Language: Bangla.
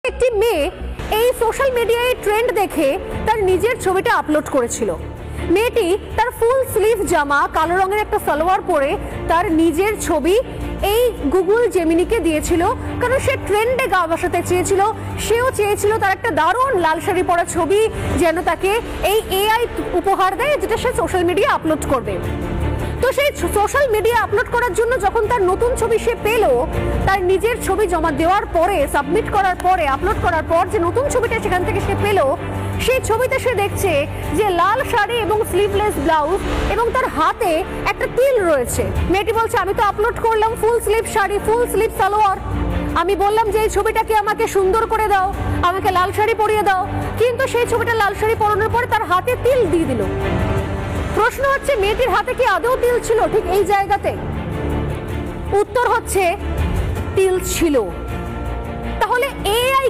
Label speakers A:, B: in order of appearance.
A: একটি মেয়ে এই সোশ্যাল মিডিয়ায় ট্রেন্ড দেখে তার নিজের ছবিটা আপলোড করেছিল। মেয়েটি তার ফুল স্লিভ জামা, কালো রঙের একটা সালোয়ার পরে তার নিজের ছবি এই গুগল জেমিনিকে দিয়েছিল, কারণ সে ট্রেন্ডে গা বসাতে চেয়েছিল। সেও চেয়েছিল তার একটা দারুণ লাল শাড়ি পরা ছবি যেন তাকে এই এআই উপহার দেয়, যেটা সে সোশ্যাল মিডিয়া আপলোড করবে। তো সেই সোশ্যাল মিডিয়া আপলোড করার জন্য যখন তার নতুন ছবি সে পেল, তার নিজের ছবি জমা দেওয়ার পরে, সাবমিট করার পরে, আপলোড করার পর যে নতুন ছবিটা সেখান থেকে সে পেল, সেই ছবিতে সে দেখছে যে লাল শাড়ি এবং স্লিভলেস ব্লাউজ এবং তার হাতে একটা তিল রয়েছে। মেয়েটি বলছে, আমি তো আপলোড করলাম full sleeve sari, full sleeve salwar, আমি বললাম যে এই ছবিটাকে আমাকে সুন্দর করে দাও, আমাকে লাল শাড়ি পরিয়ে দাও, কিন্তু সেই ছবিটা লাল শাড়ি পরানোর পরে তার হাতে তিল দিয়ে দিল। প্রশ্ন হচ্ছে, মেয়েটির হাতে কি আদৌ তিল ছিল ঠিক এই জায়গাতে? উত্তর হচ্ছে তিল ছিল। তাহলে এআই